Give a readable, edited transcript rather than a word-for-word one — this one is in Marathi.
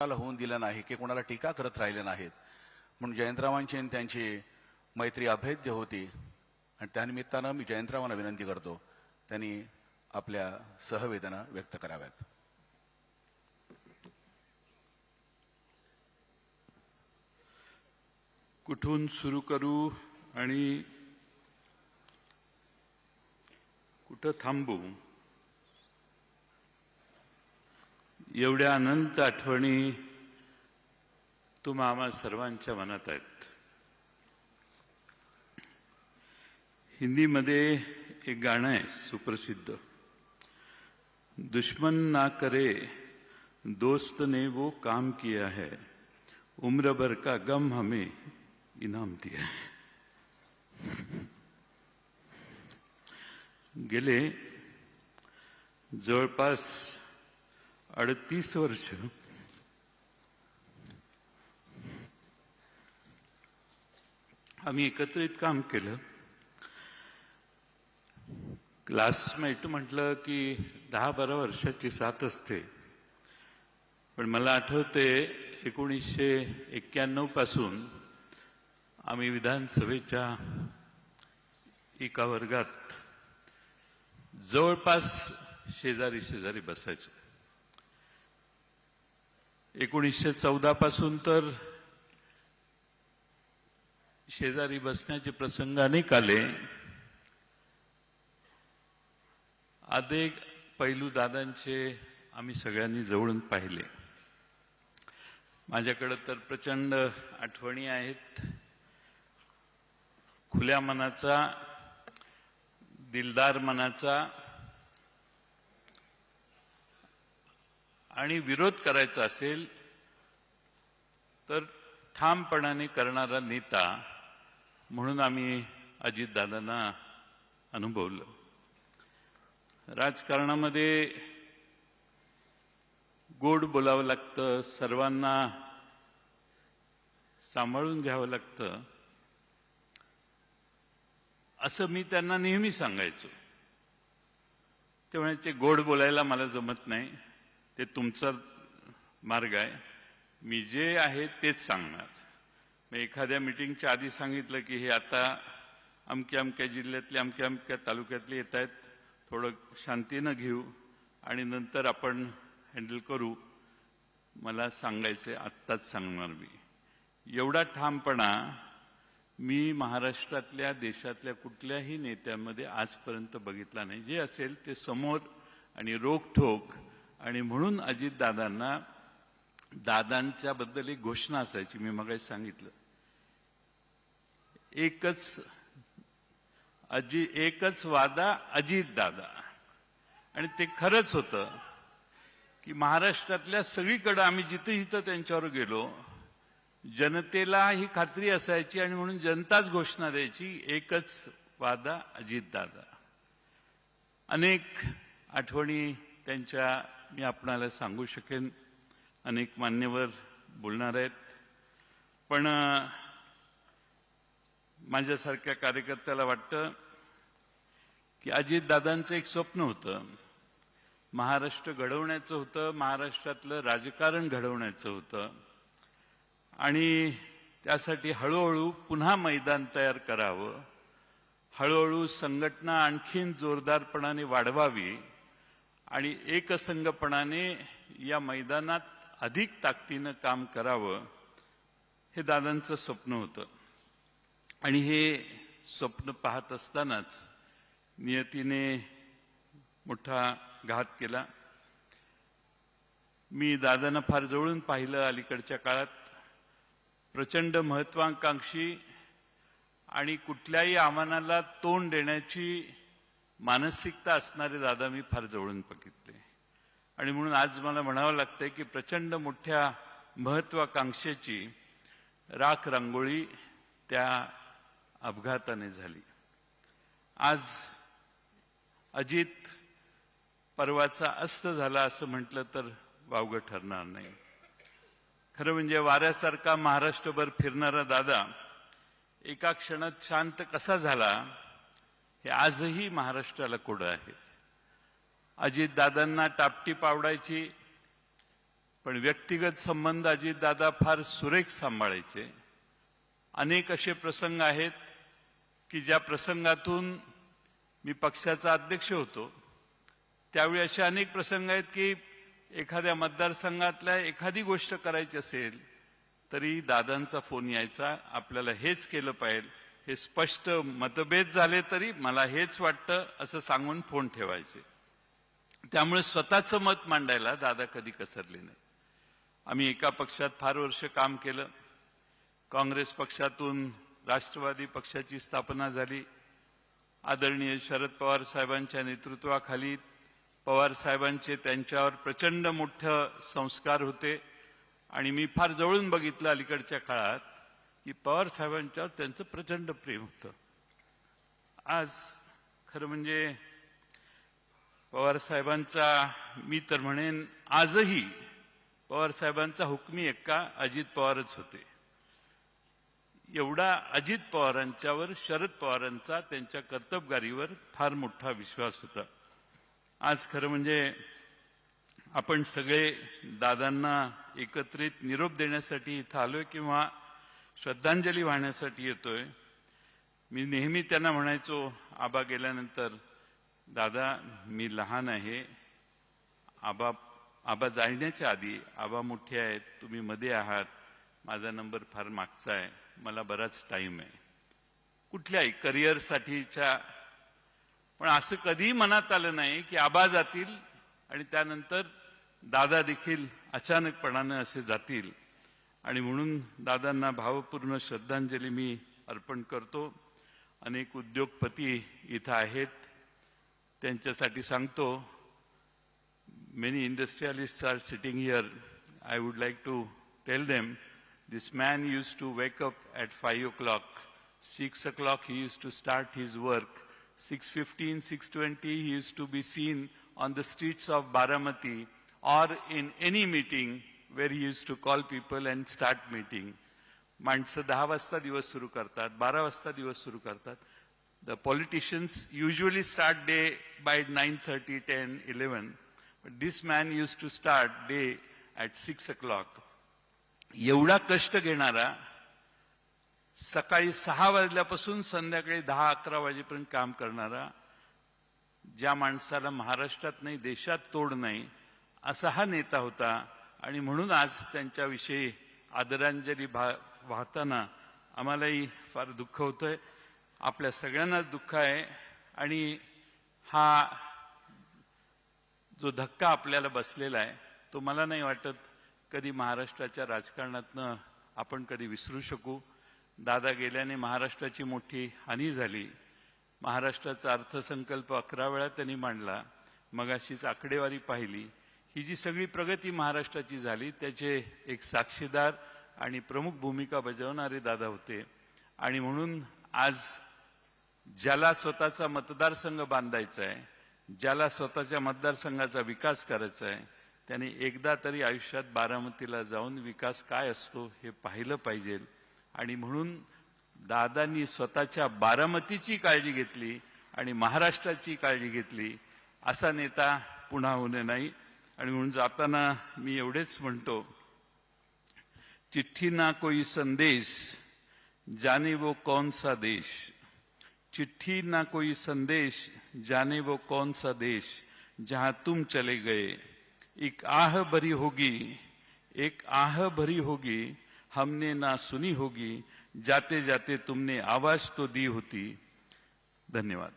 होऊन दिलं नाही की कोणाला टीका करत राहिले नाहीत म्हणून जयंतरावांची आणि त्यांची मैत्री अभेद्य होती आणि त्यानिमित्तानं मी जयंतरावांना विनंती करतो त्यांनी आपल्या सहवेदना व्यक्त कराव्यात। कुठून सुरू करू आणि कुठं थांबू एवढ्या अनंत आठवणी तुम्हा आम्हा सर्वांच्या मनात आहेत। हिंदीमध्ये एक गाणं आहे सुप्रसिद्ध, दुश्मन ना करे दोस्त ने वो काम किया है, उम्र भर का गम हमें इनाम दिया है। गेले जवळपास 38 वर्ष आम्ही एकत्रित काम केलं। क्लासमेट म्हटलं की 10-12 वर्षाची साथ असते, पण मला आठवते 1991 पासून आम्ही विधानसभेच्या एका वर्गात जवळपास शेजारी शेजारी बसायचो। 1914 पासून तर शेजारी बसण्याचे प्रसंग अनेक आले। अनेक पैलू दादांचे आम्ही सगळ्यांनी जवळून पाहिले। माझ्याकडे तर प्रचंड आठवणी आहेत। खुल्या मनाचा, दिलदार मनाचा आणि विरोध करायचा असेल तर ठामपणाने करणारा नेता म्हणून आम्ही अजितदादांना अनुभवलं। राजकारणामध्ये गोड बोलावं लागतं, सर्वांना सांभाळून घ्यावं लागतं, असं मी त्यांना नेहमी सांगायचो। ते म्हणायचे गोड बोलायला मला जमत नाही, ते तुमचा मार्ग आहे, मी जे आहे तेच सांगणार। मी एखाद्या मीटिंगच्या आधी सांगितलं की हे आता अमक्या अमक्या जिल्ह्यातले अमक्या अमक्या तालुक्यातले येत आहेत, थोडं शांतीनं घेऊ आणि नंतर आपण हँडल करू, मला सांगायचे आत्ताच सांगणार मी। एवढा ठामपणा मी महाराष्ट्रातल्या देशातल्या कुठल्याही नेत्यामध्ये आजपर्यंत बघितला नाही। जे असेल ते समोर आणि रोखठोक, आणि म्हणून अजितदादांना दादांच्या बद्दल एक घोषणा असायची, मी मगाशी सांगितलं, एकच वादा अजितदादा। आणि ते खरंच होतं की महाराष्ट्रातल्या सगळीकडे आम्ही जिथे जिथे त्यांच्यावर गेलो, जनतेला ही खात्री असायची आणि म्हणून जनताच घोषणा द्यायची, एकच वादा अजितदादा। अनेक आठवणी त्यांच्या मी आपणाला सांगू शकेन, अनेक मान्यवर बोलणार आहेत, पण माझ्यासारख्या कार्यकर्त्याला वाटतं की अजितदादांचं एक स्वप्न होतं, महाराष्ट्र घडवण्याचं होतं, महाराष्ट्रातलं राजकारण घडवण्याचं होतं, आणि त्यासाठी हळूहळू पुन्हा मैदान तयार करावं, हळूहळू संघटना आणखीन जोरदारपणाने वाढवावी आणि एकसंघपणाने या मैदानात अधिक ताकदीनं काम करावं, हे दादांचं स्वप्न होतं। आणि हे स्वप्न पाहत असतानाच नियतीने मोठा घात केला। मी दादांना फार जवळून पाहिलं अलीकडच्या काळात। प्रचंड महत्वाकांक्षी आणि कुठल्याही आव्हानाला तोंड देण्याची मानसिकता असणारे दादा मी फार जवळून बघितले, आणि म्हणून आज मला म्हणावं लागतंय की प्रचंड मोठ्या महत्वाकांक्षेची राख रांगोळी त्या अपघाताने झाली। आज अजित पर्वाचा अस्त झाला असं म्हटलं तर वावगं ठरणार नाही। खरं म्हणजे वाऱ्यासारखा महाराष्ट्रभर फिरणारा दादा एका क्षणात शांत कसा झाला हे आजही महाराष्ट्राला कोडं आहे। अजितदादांना टापटीप आवडायची, पण व्यक्तिगत संबंध अजितदादा फार सुरेख सांभाळायचे. अनेक असे प्रसंग आहेत की ज्या प्रसंगातून मी पक्षाचा अध्यक्ष होतो, त्यावेळी असे अनेक प्रसंग आहेत की एखाद्या मतदारसंघातल्या एखादी गोष्ट करायची असेल तरी दादांचा फोन यायचा, आपल्याला हेच केलं पाहिजे, हे स्पष्ट मतभेद झाले तरी मला हेच वाटतं असं सांगून फोन ठेवायचे. त्यामुळे स्वतःचं मत मांडायला दादा कधी कसरले नाही. आम्ही एका पक्षात फार वर्ष काम केलं. काँग्रेस पक्षातून राष्ट्रवादी पक्षाची स्थापना झाली. आदरणीय शरद पवार साहेबांच्या नेतृत्वाखाली पवार साहेबांचे त्यांच्यावर प्रचंड मोठे संस्कार होते आणि मी फार जवळून बघितलं अलीकडच्या काळात की पवार साहेबांच्यावर त्यांचं प्रचंड प्रेम होतं. आज खरं म्हणजे पवार साहेबांचा, मी तर म्हणेन आजही पवार साहेबांचा हुकमी एक्का अजित पवारच होते. एवढा अजित पवारांच्यावर शरद पवारांचा त्यांच्या कर्तबगारीवर फार मोठा विश्वास होता. आज खरं म्हणजे आपण सगळे दादांना एकत्रित निरोप देण्यासाठी इथं आलोय किंवा श्रद्धांजली वाहण्यासाठी येतोय. मी नेहमी त्यांना म्हणायचो, आबा गेल्यानंतर, दादा मी लहान आहे, आबा जाण्याच्या आधी आबा मोठे आहेत, तुम्ही मध्ये आहात, माझा नंबर फार मागचा आहे, मला बराच टाइम आहे कुठल्याही करिअरसाठीच्या. पण असं कधीही मनात आलं नाही की आबा जातील आणि त्यानंतर दादा देखील अचानकपणानं असे जातील. आणि म्हणून दादांना भावपूर्ण श्रद्धांजली मी अर्पण करतो. अनेक उद्योगपती इथं आहेत, त्यांच्यासाठी सांगतो. Many industrialists are sitting here. I would like to tell them, this man used to wake up at 5 o'clock. 6 o'clock he used to start his work. 6:15, 6:20 he used to be seen on the streets of Baramati or in any meeting where he used to call people and start meeting. माणसं 10 वाजता दिवस सुरू करतात, 12 वाजता दिवस सुरू करतात. The politicians usually start day by 9:30, 10, 11. But this man used to start day at 6 o'clock. एवढा कष्ट घेणारा, सकाळी 6 वाजल्यापासून संध्याकाळी 10-11 वाजेपर्यंत काम करणारा, ज्या माणसाला महाराष्ट्रात नाही देशात तोड नाही, असा हा नेता होता. आणि म्हणून आज त्यांच्याविषयी आदरांजली वाहताना आम्हालाही फार दुःख होतंय. आपल्या सगळ्यांनाच दुःख आहे. आणि हा जो धक्का आपल्याला बसलेला आहे तो मला नाही वाटत कधी महाराष्ट्राच्या राजकारणातनं आपण कधी विसरू शकू. दादा गेल्याने महाराष्ट्राची मोठी हानी झाली. महाराष्ट्राचा अर्थसंकल्प 11 वेळा त्यांनी मांडला. मगाशीच आकडेवारी पाहिली. ही जी सगळी प्रगती महाराष्ट्राची झाली त्याचे एक साक्षीदार आणि प्रमुख भूमिका बजावणारे दादा होते. आणि म्हणून आज ज्याला स्वतःचा मतदारसंघ बांधायचा आहे, ज्याला स्वतःच्या मतदारसंघाचा विकास करायचा आहे, त्यांनी एकदा तरी आयुष्यात बारामतीला जाऊन विकास काय असतो हे पाहिलं पाहिजे. आणि म्हणून दादांनी स्वतःच्या बारामतीची काळजी घेतली आणि महाराष्ट्राची काळजी घेतली. असा नेता पुन्हा होणे नाही. आणि म्हणून जाताना मी एवढेच म्हणतो, चिट्ठी ना कोई संदेश, जाने वो कौन सा देश. चिट्ठी ना कोई संदेश, जाने वो कौन सा देश, जहां तुम चले गए. एक आह भरी होगी, एक आह भरी होगी, हमने ना सुनी होगी, जाते जाते तुमने आवाज तो दी होती. धन्यवाद.